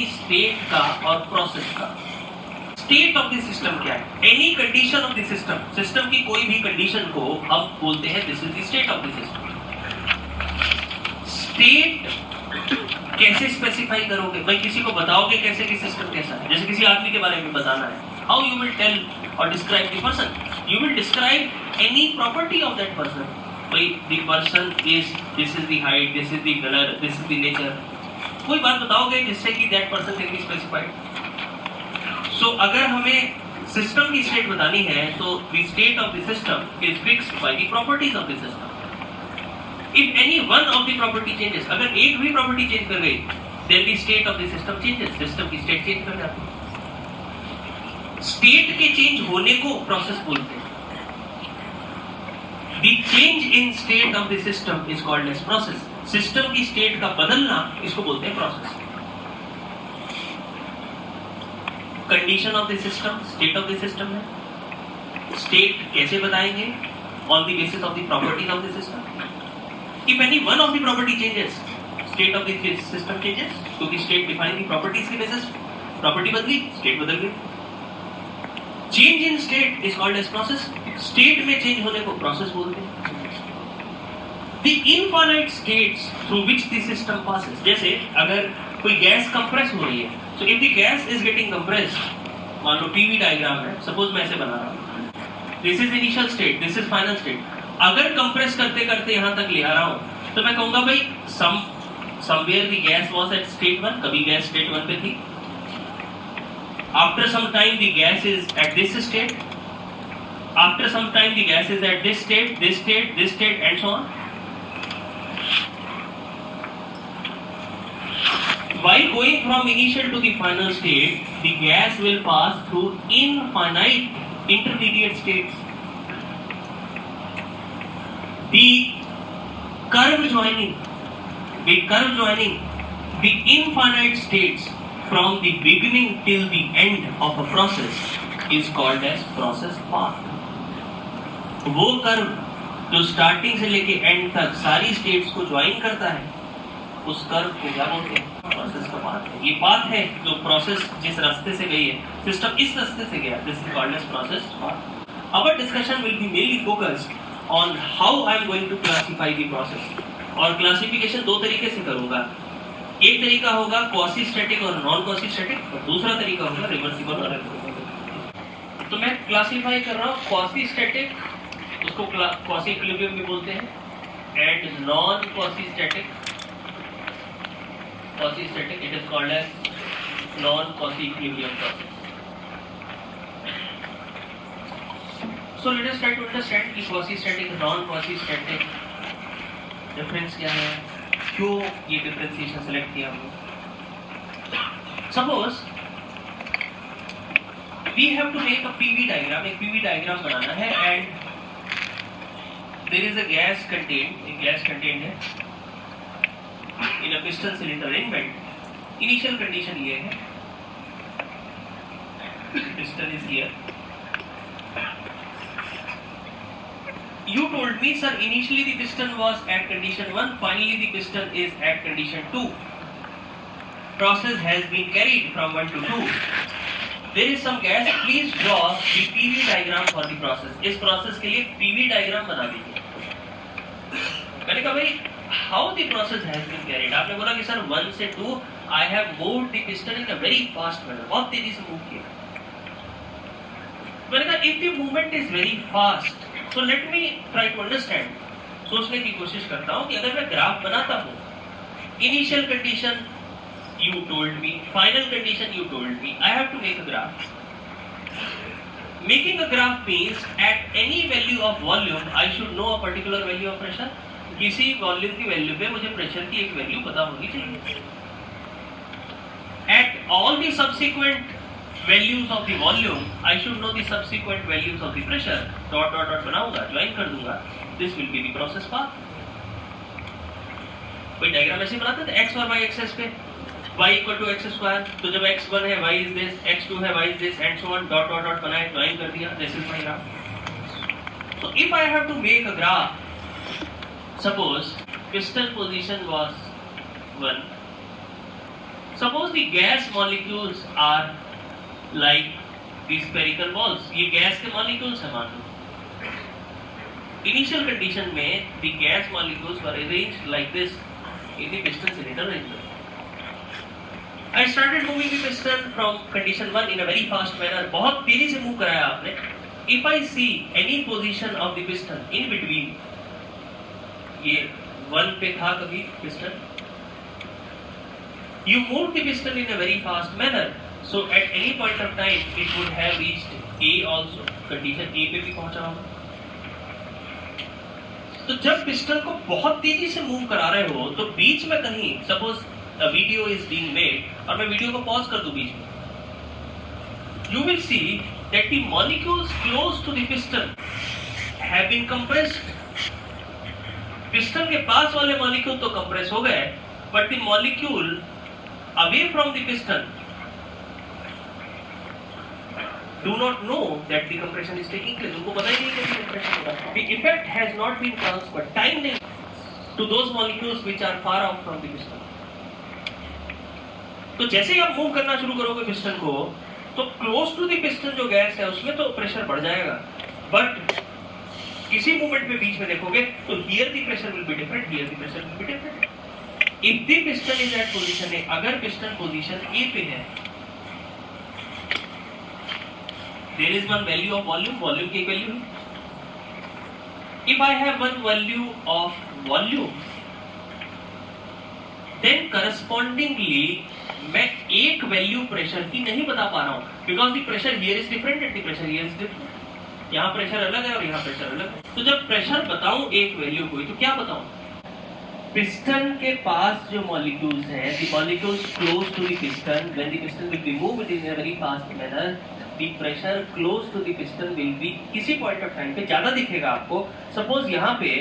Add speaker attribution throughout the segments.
Speaker 1: की स्टेट का और प्रोसेस का। स्टेट ऑफ द सिस्टम क्या है? Any condition of the system, system की कोई भी कंडीशन को हम बोलते हैं this is the state of the system. State कैसे स्पेसिफाई करोगे? भाई किसी को बताओगे कैसे कि सिस्टम कैसा है? जैसे किसी आदमी के बारे में बताना है, हाउ यू विल टेल और describe the person? You will describe any property of that person. भाई the person is, this is the height, this is the colour, this is the nature. कोई बात बताओगे जिससे कि that person can be specified. So अगर हमें system की state बतानी है तो the state of the system is fixed by the properties of the system. If any one of the property changes, अगर एक भी प्रॉपर्टी चेंज कर गई, then the state of the system changes, system की state change कर जाती है। State के चेंज होने को प्रोसेस बोलते हैं। The change in state of the system is called as process. System की स्टेट का बदलना इसको बोलते हैं process. Condition of the system state of the system है। स्टेट कैसे बताएंगे? On the basis of the properties of the system. If any one of the property changes, state of the system changes, क्योंकि state define the properties के basis, property बदली, state बदल गई। Change in state is called as process. State में change होने को process बोलते हैं। The infinite states through which the system passes, जैसे अगर कोई गैस compress हो रही है, so if the gas is getting compressed, मान लो PV diagram है, suppose मैं ऐसे बना रहा हूँ, this is initial state, this is final state। अगर कंप्रेस करते करते यहां तक ले आ रहा हूं तो मैं कहूंगा भाई somewhere the gas was at state 1, कभी गैस स्टेट 1 पे थी। After some time the gas is at this state, after some time the gas is at this state, this state, this state and so on. While going from initial to the final state, the gas will pass through infinite intermediate states. The curve joining the infinite states from the beginning till the end of a process is called as process path. वो curve जो starting से लेके and तक सारी states को join करता है, उस कर्व को क्या बोलते हैं? प्रोसेस का पाथ है। ये पाथ है जो प्रोसेस जिस रास्ते से गई है, सिस्टम इस रास्ते से गया, this is called as process path. Our discussion will be mainly focused on how I am going to classify the process। और क्लासिफिकेशन दो तरीके से करूंगा। एक तरीका होगा क्वासी स्टैटिक और नॉन क्वासी स्टैटिक, और दूसरा तरीका होगा रिवर्सिबल और रिवर्सिबल। तो मैं क्लासिफाई कर रहा हूँ क्वासी स्टैटिक, उसको क्वासी इक्विलिब्रियम भी बोलते हैं, and non quasi static it is called as non quasi equilibrium process. So let us try to understand कि quasi-static और non-quasi-static difference क्या है, क्यों ये differentiation select किया हमने। Suppose we have to make a PV diagram, एक PV diagram बनाना है, and there is a gas contained है in a piston cylinder arrangement। Initial condition ये है, piston is here। You told me, sir, initially the piston was at condition 1, finally the piston is at condition 2. Process has been carried from 1 to 2. There is some gas. Please draw the PV diagram for the process. इस process के लिए PV diagram बना दीजिए। मैंने कहा भाई, how the process has been carried? आपने बोला कि सर 1 से 2 I have moved the piston in a very fast manner. बहुत तेजी से move किया। मैंने कहा if the movement is very fast, so let me try to understand। सोचने की कोशिश करता हूँ कि अगर मैं ग्राफ बनाता हूँ, initial condition you told me, final condition you told me, I have to make a graph। Making a graph means at any value of volume I should know a particular value of pressure। किसी volume की value पे मुझे pressure की एक value पता होनी चाहिए। At all the subsequent values of the volume I should know the subsequent values of the pressure। Dot dot dot बनाऊंगा, ज्वाइन कर दूंगा, this will be the process path। कोई डायग्राम ऐसे बनाते थे x और y एक्सेस पे, y equal to x square, तो जब x1 है y is this, x2 है y is this and so on, dot dot dot बनाए, ज्वाइन कर दिया, this is my graph। So if I have to make a graph, suppose piston position was 1, Suppose the gas molecules are like the spherical balls. ये gas के molecules है मान लो. Initial condition में the gas molecules were arranged like this in the piston cylinder arrangement. I started moving the piston from condition 1 in a very fast manner. बहुत तेजी से move कराया आपने. If I see any position of the piston in between, ये 1 पे था कभी piston. You moved the piston in a very fast manner. So at any point of time it would have reached A also. Condition A पे भी पहुंचा होगा. तो जब पिस्टन को बहुत तेजी से मूव करा रहे हो तो बीच में कहीं suppose video is being made और मैं वीडियो को पॉज कर दूं बीच में, you will see that the molecules close to the piston have been compressed. Piston के पास वाले मॉलिक्यूल तो कंप्रेस हो गए, but the molecule away from the piston do not know that the compression is taking place. उनको पता ही नहीं कि compression हो रहा है. The effect has not been transferred. Time नहीं to those molecules which are far off from the piston. तो जैसे ही आप मूव करना शुरू करोगे पिस्टन को, तो क्लोज टू द पिस्टन जो गैस है उसमें तो प्रेशर बढ़ जाएगा, बट किसी मूवमेंट में बीच में देखोगे तो here the pressure will be different, here the pressure will be different. If the piston is at position A, अगर पिस्टन पोजीशन ए पे है, there is one value of volume, volume की एक वैल्यू है. If I have one value of volume, then correspondingly मैं एक value pressure की नहीं बता पा रहा हूं, because the pressure here is different and the pressure here is different. यहाँ प्रेशर अलग है और यहाँ प्रेशर अलग है. तो जब प्रेशर बताऊं एक वैल्यू को, तो क्या बताऊं? पिस्टन के पास जो मॉलिक्यूल्स हैं, the molecules close to the piston, when the piston will be moved in a very fast manner, the pressure close to the piston will be किसी point of time पे ज़्यादा दिखेगा आपको. Suppose यहाँ पे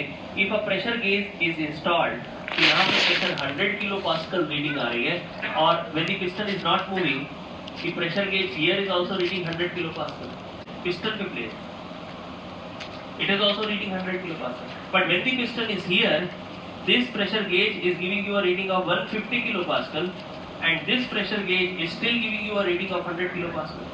Speaker 1: if a pressure gauge is installed, तो यहाँ पे pressure 100 kilopascal reading आ रही है, और when the piston is not moving, the pressure gauge here is also reading 100 kilopascal. Piston पे place, it is also reading 100 kilopascal. But when the piston is here, this pressure gauge is giving you a reading of 150 kilopascal, and this pressure gauge is still giving you a reading of 100 kilopascal.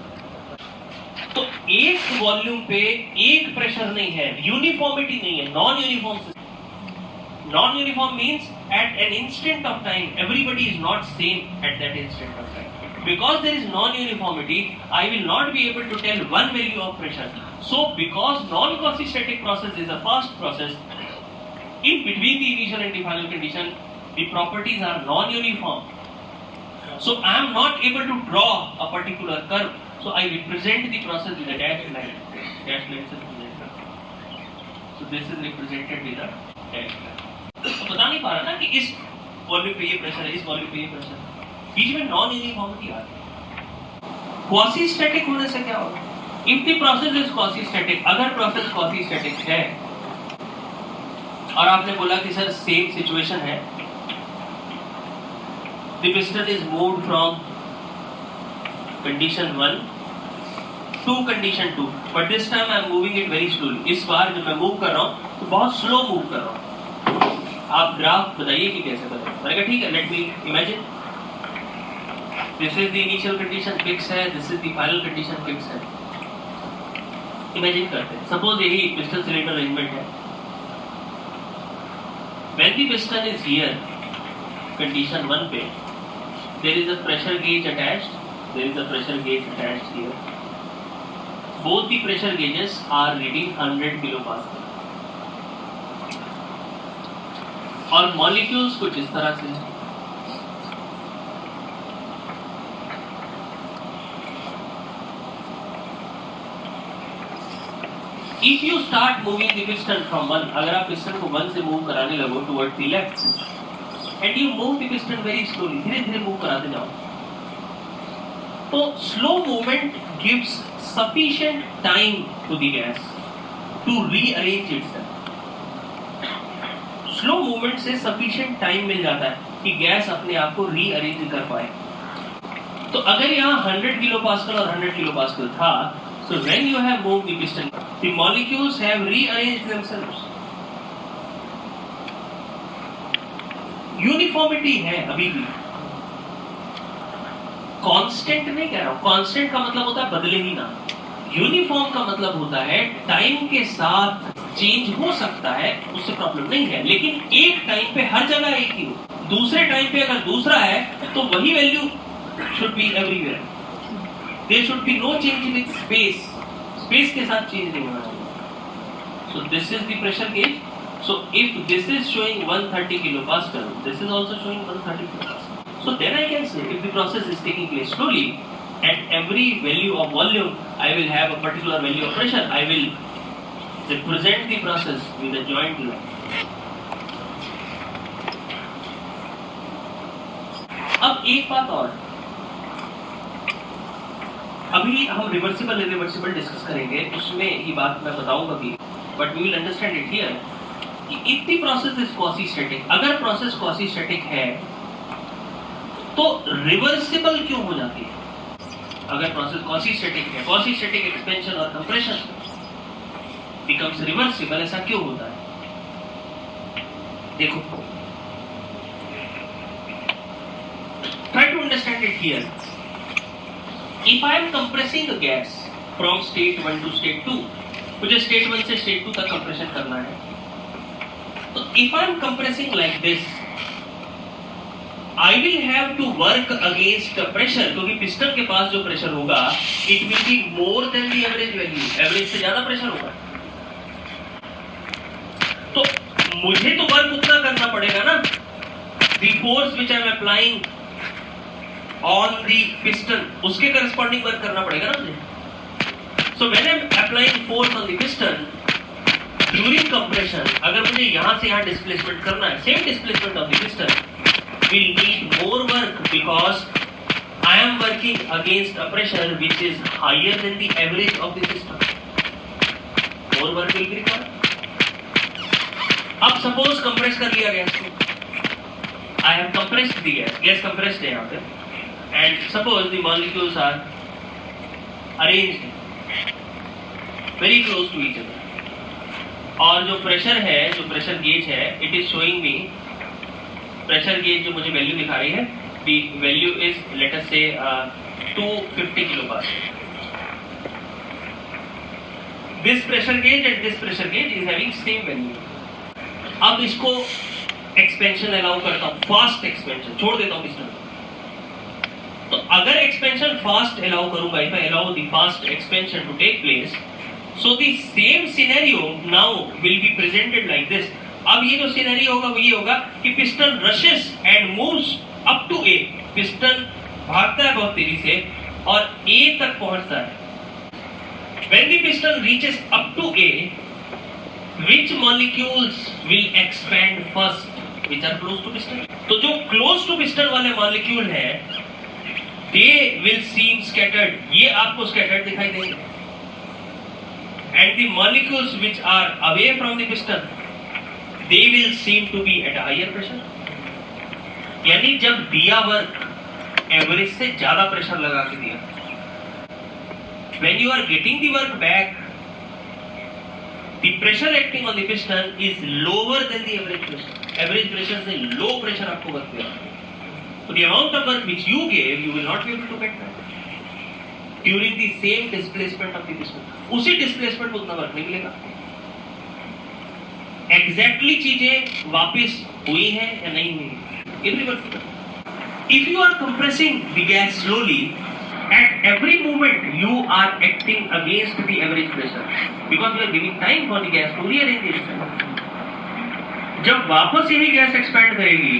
Speaker 1: तो एक volume पे एक pressure नहीं है, uniformity नहीं है, non uniform system. Non uniform means at an instant of time everybody is not same at that instant of time. Because there is non-uniformity, I will not be able to tell one value of pressure. So because non-quasi-static process is a fast process, in between the initial and the final condition, the properties are non-uniform. So I am not able to draw a particular curve. So I represent the process with a dashed line. Dashed line से represent. So this is represented with a dashed line. तो बता नहीं पा रहा ना कि इस volume पे ये प्रेशर है, इस वॉल्यूम पे ये प्रेशर है. बीच में नॉन यूनिफॉर्मिटी आ रही है. क्वासी स्टैटिक होने से क्या होगा? If the process is quasi static, अगर प्रोसेस quasi static है और आपने बोला कि सर सेम सिचुएशन है, the piston is moved from condition 1 to condition 2, but this time I am moving it very slowly. इस बार जब मैं मूव कर रहा हूँ तो बहुत स्लो मूव कर रहा हूँ. आप ग्राफ बताइए कि कैसे बताएं. मैंने कहा ठीक है, let me imagine. This is the initial condition fix है, this is the final condition fix है. इमेजिन करते हैं, सपोज यही पिस्टन सिलेंडर अरेंजमेंट है. When the piston is here, condition 1 पे, there is a pressure gauge attached. There is a pressure gauge attached here. Both the pressure gauges are reading 100 kilopascal. और molecules कुछ इस तरह से. If you start moving the piston from 1, अगर आप piston को 1 से मूव कराने लगो towards the left, and you move the piston very slowly, धीरे धीरे मूव कराते जाओ, तो slow movement gives sufficient time to the gas to rearrange itself. Slow movement से sufficient time मिल जाता है कि गैस अपने आप को rearrange कर पाए. तो अगर यहाँ 100 kilopascal और 100 kilopascal था, so when you have moved the piston, the molecules have rearranged themselves. Uniformity है अभी भी. कांस्टेंट नहीं कह रहा हूं, कांस्टेंट का मतलब होता है बदले ही ना, यूनिफॉर्म का मतलब होता है टाइम के साथ चेंज हो सकता है, उससे प्रॉब्लम नहीं है, लेकिन एक टाइम पे हर जगह एक ही हो, दूसरे टाइम पे अगर दूसरा है तो वही value should be everywhere, there should be no change with space, space के साथ चेंज नहीं होना चाहिए। So this is the pressure gauge. So if this is showing 130 kilopascal, this is also showing 130 kilopascal. So then I can say if the process is taking place slowly, at every value of volume, I will have a particular value of pressure. I will represent the process with a joint line. अब एक बात और, अभी हम reversible irreversible discuss करेंगे, उसमें ये बात मैं बताऊंगा भी, but we will understand it here. If the process is quasi-static, अगर प्रोसेस quasi-static है तो रिवर्सिबल क्यों हो जाती है? अगर प्रोसेस quasi-static है, quasi-static एक्सपेंशन और कंप्रेशन becomes रिवर्सिबल, ऐसा क्यों होता है? देखो, try to understand it here. If I am compressing a gas from state 1 to state 2, मुझे state 1 से state 2 तक कंप्रेशन करना है, तो if I am compressing like this, I will have to work against the pressure, क्योंकि piston के पास जो pressure होगा, it will be more than the average value, average से ज्यादा प्रेशर होगा, तो मुझे तो वर्क उतना करना पड़ेगा ना, the force which I am applying on the piston, उसके corresponding वर्क करना पड़ेगा ना मुझे। So when I am applying force on the piston during compression, अगर मुझे यहाँ से यहाँ डिस्प्लेसमेंट करना है, same displacement of the piston will need more work because I am working against a pressure which is higher than the average of the system. More work will be required. अब suppose compress कर लिया gas को, I have compressed the gas, gas compressed है यहाँ पे, and suppose the molecules are arranged very close to each other. और जो pressure है, जो प्रेशर गेज है, it is showing me, pressure gauge जो मुझे वैल्यू दिखा रही है, the value is let us से 250 kilopascal. This pressure gauge and this pressure gauge is having same value. अब इसको एक्सपेंशन अलाउ करता हूं, फास्ट एक्सपेंशन छोड़ देता हूं पिस्टन. तो अगर एक्सपेंशन फास्ट अलाउ करूंगा, if I allow the fast expansion to take place, so the same scenario now will be presented like this. अब ये जो सिनेरियो होगा वो ये होगा कि piston rushes and moves up to A. Piston भागता है बहुत तेजी से और A तक पहुंचता है. When the piston reaches up to A, which molecules will expand first? Which are close to piston. तो जो close to piston वाले molecule हैं, they will seem scattered. ये आपको scattered दिखाई देंगे. And the molecules which are away from the piston, they will seem to be at a higher pressure. यानी जब दिया वर्क एवरेज से ज्यादा प्रेशर लगा के दिया, when you are getting the work back, the pressure acting on the piston is lower than the average pressure. Average pressure से low pressure आपको वर्क दिया, so the amount of work which you gave, you will not be able to get back during the same displacement of the piston. उसी displacement में उतना work नहीं मिलेगा. Exactly चीजें वापस हुई हैं या नहीं हुई, irreversible. If you are compressing the gas slowly, at every moment you are acting against the average pressure because you are giving time for the gas to rearrange itself. जब वापस यही गैस एक्सपैंड करेगी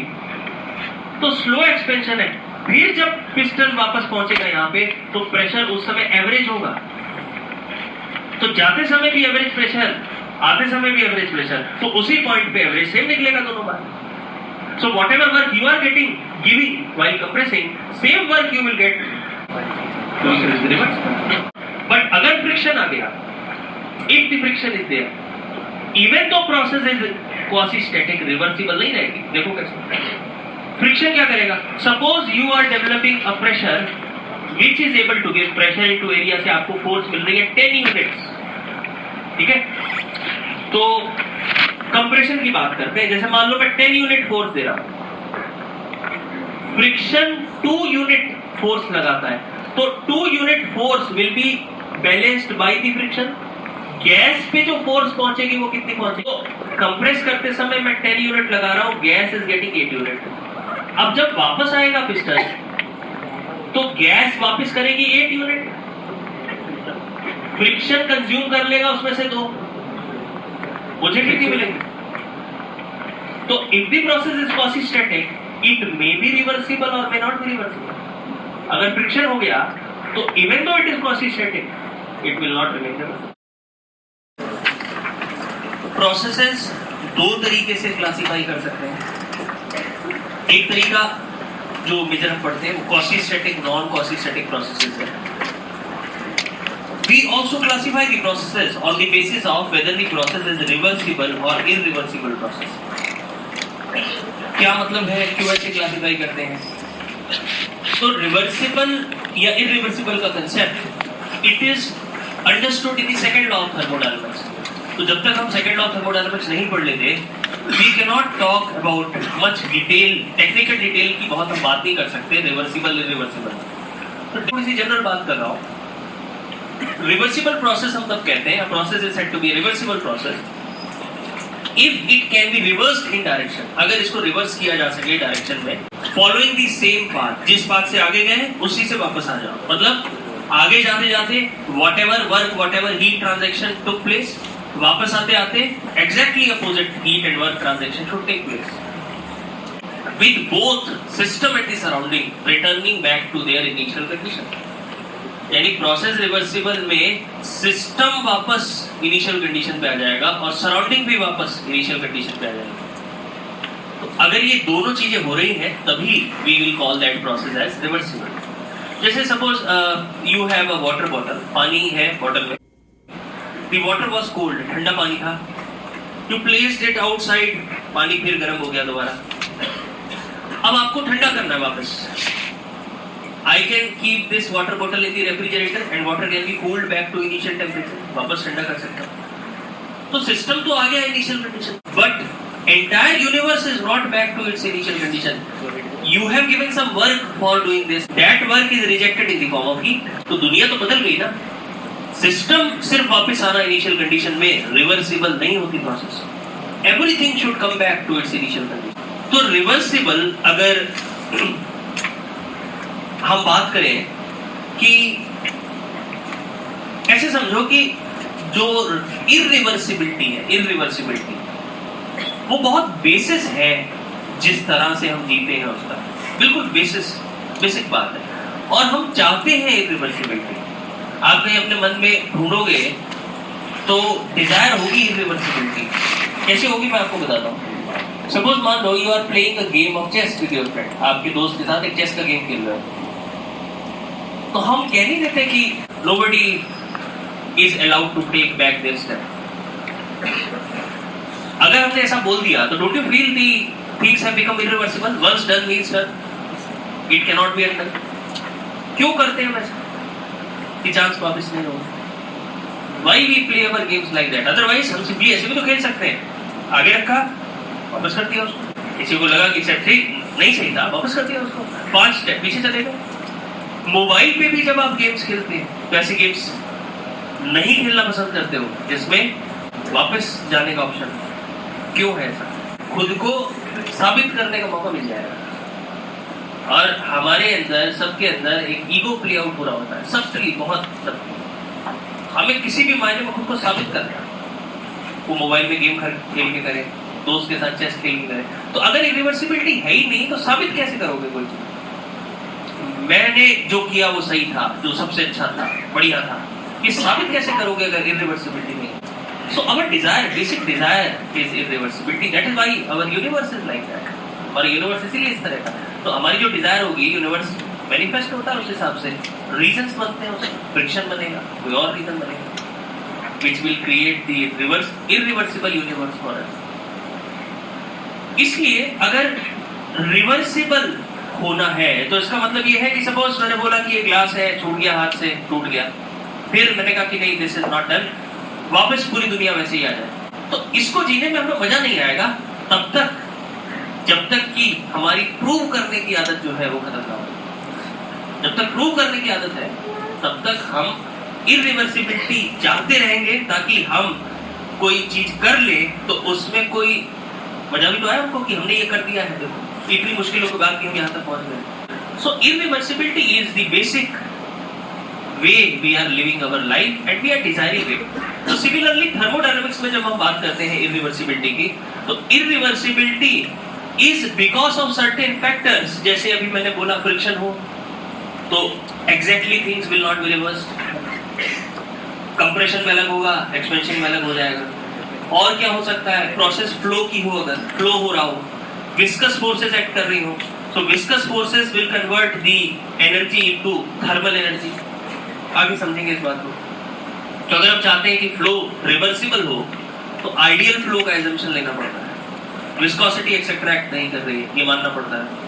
Speaker 1: तो slow expansion है, फिर जब piston वापस पहुंचेगा यहाँ पे तो प्रेशर उस समय एवरेज होगा. तो जाते समय भी एवरेज प्रेशर, आते समय भी एवरेज प्रेशर, तो उसी पॉइंट पे एवरेज सेम निकलेगा दोनों बार. So whatever work you are getting giving while compressing, same work you will get. But अगर फ्रिक्शन आ गया, if the friction is there, even though process is quasi static, reversible नहीं रहेगी. देखो कैसे फ्रिक्शन क्या करेगा. Suppose you are developing a pressure which is able to give pressure into area से आपको फोर्स मिल रही है 10 यूनिट्स. ठीक है, तो कंप्रेशन की बात करते हैं. जैसे मान लो मैं 10 यूनिट फोर्स दे रहा हूं, फ्रिक्शन 2 यूनिट फोर्स लगाता है, तो 2 unit force will be balanced by the friction. Gas पे जो फोर्स पहुंचेगी वो कितनी पहुंचेगी? तो कंप्रेस करते समय मैं 10 यूनिट लगा रहा हूं, गैस इज गेटिंग 8 यूनिट। अब जब वापस आएगा पिस्टन तो गैस वापस करेगी 8 यूनिट, फ्रिक्शन कंज्यूम कर लेगा उसमें से 2, मुझे कितनी मिलेगी? तो if the process is quasi static it may be reversible और मे नॉट बी रिवर्सिबल। अगर फ्रिक्शन हो गया तो even though it is quasi static it will not remain reversible. Processes 2 तरीके से क्लासिफाई कर सकते हैं। एक तरीका जो मेजर हम पढ़ते हैं वो quasi static, non quasi static processes है। We also classify the processes on the basis of whether the process is reversible or irreversible process. क्या मतलब है, क्यों ऐसे क्लासिफाई करते हैं? तो रिवर्सिबल या इरिवर्सिबल का concept it is understood in the second law of thermodynamics. तो जब तक हम सेकंड लॉ ऑफ थर्मोडायनामिक्स नहीं पढ़ लेते we can not talk about much detail, technical detail की बहुत हम बात नहीं कर सकते रिवर्सिबल इरिवर्सिबल। तो थोड़ी सी जनरल बात कर रहा हूँ। रिवर्सिबल प्रोसेस हम तब कहते हैं, process is said to be reversible process if it can be reversed in direction, अगर इसको रिवर्स किया जा सके डायरेक्शन में, फॉलोइंग द सेम पाथ, जिस पाथ से आगे गए उसी से वापस आ जाओ। मतलब आगे जाते जाते whatever work, whatever heat transaction took place, वापस आते आते exactly opposite heat and work transaction should take place with both system and the surrounding returning back to their initial condition. यानी प्रोसेस रिवर्सिबल में सिस्टम वापस initial condition पे आ जाएगा और सराउंडिंग भी वापस इनिशियल कंडीशन पे आ जाएगा। तो अगर ये दोनों चीजें हो रही हैं तभी we will call that process as reversible. जैसे suppose you have a water bottle, पानी है बॉटल में, द वाटर वाज कोल्ड, ठंडा पानी था, यू प्लेस्ड इट आउटसाइड, पानी फिर गर्म हो गया दोबारा। अब आपको ठंडा करना है वापस। I can keep this water bottle in the refrigerator and water can be cooled back to initial temperature. वापस ठंडा कर सकता हूँ। तो सिस्टम तो आ गया initial condition, but entire universe is not back to its initial condition. You have given some work for doing this. That work is rejected in the form of heat. तो दुनिया तो बदल गई ना। सिस्टम सिर्फ वापस आना initial condition में रिवर्सिबल नहीं होती process. Everything should come back to its initial condition. तो रिवर्सिबल अगर हम बात करें कि ऐसे समझो कि जो इरिवर्सिबिलिटी वो बहुत बेसिस है जिस तरह से हम जीते हैं उसका, बिल्कुल बेसिक बात है। और हम चाहते हैं इरिवर्सिबिलिटी। आप कहीं अपने मन में ढूंढोगे तो डिजायर होगी इरिवर्सिबिलिटी। कैसे होगी मैं आपको बताता हूँ। सपोज मान लो you are playing a game of chess with your friend, आपके दोस्त के साथ एक चेस का गेम खेल रहे हो। तो हम कह नहीं देते कि nobody is allowed to take back their step। अगर हमने ऐसा बोल दिया तो don't you feel the things have become irreversible? Once done means done, it cannot be undone। क्यों करते हैं वैसा कि चांस वापस नहीं होगा? Why we play our games like that? Otherwise हम सिंपली ऐसे भी तो खेल सकते हैं, आगे रखा वापस कर दिया उसको, किसी को लगा कि सेट ठीक नहीं सही था वापस कर दिया उसको, 5 स्टेप पीछे चले गए। मोबाइल पे भी जब आप गेम्स खेलते हैं तो ऐसे गेम्स नहीं खेलना पसंद करते हो जिसमें वापस जाने का ऑप्शन। क्यों है ऐसा? खुद को साबित करने का मौका मिल जाएगा। और हमारे अंदर, सबके अंदर एक ईगो प्ले आउट हो रहा होता है, सबकी बहुत सबकी। हमें किसी भी मायने में खुद को साबित करना है। वो मोबाइल में गेम खेल के करे, दोस्त के साथ चेस खेल के करे। तो अगर इरिवर्सिबिलिटी है ही नहीं तो साबित कैसे करोगे कोई चीज? मैंने जो किया वो सही था, जो सबसे अच्छा था, बढ़िया था, ये साबित कैसे करोगे अगर इरिवर्सिबिलिटी नहीं? So our desire, basic desire is irreversibility. That is why our universe is like that. हमारा यूनिवर्स इसीलिए इस तरह का। तो हमारी जो डिजायर होगी, यूनिवर्स मैनिफेस्ट होता है, उस हिसाब से रीजंस बनते हैं, उसमें फ्रिक्शन बनेगा, कोई और रीजन बनेगा, which will create the irreversible universe for us. इसलिए अगर रिवर्सिबल होना है तो इसका मतलब ये है कि सपोज मैंने बोला कि ये ग्लास है, छूट गया हाथ से, टूट गया, फिर मैंने कहा कि नहीं दिस इज नॉट डन, वापस पूरी दुनिया वैसे ही आ जाए। तो इसको जीने में हमें मजा नहीं आएगा तब तक जब तक कि हमारी प्रूव करने की आदत जो है वो खत्म ना हो। जब तक प्रूव करने की आदत है तब तक हम इरिवर्सिबिलिटी चाहते रहेंगे, ताकि हम कोई चीज कर ले तो उसमें कोई मजा भी तो आया हमको कि हमने ये कर दिया है, देखो इतनी मुश्किलों के बाद कि हम यहाँ तक पहुंच गए। So irreversibility is the basic way we are living our life and we are desiring it. तो सिमिलरली थर्मोडायनामिक्स में जब हम बात करते हैं इरिवर्सिबिलिटी की, तो irreversibility is because of certain factors. जैसे अभी मैंने बोला फ्रिक्शन हो तो exactly things will not be reversed, compression में अलग होगा, एक्सपेंशन में अलग हो जाएगा। और क्या हो सकता है, प्रोसेस फ्लो की हो, अगर फ्लो हो रहा हो, विस्कस फोर्सेस एक्ट कर रही हो, so viscous forces will convert the energy into thermal energy। आगे समझेंगे इस बात को। तो अगर हम चाहते हैं कि फ्लो रिवर्सिबल हो तो आइडियल फ्लो का एजम्पशन लेना पड़ता है, विस्कोसिटी एक्सेट्रा एक्ट नहीं कर रही है, ये मानना पड़ता है।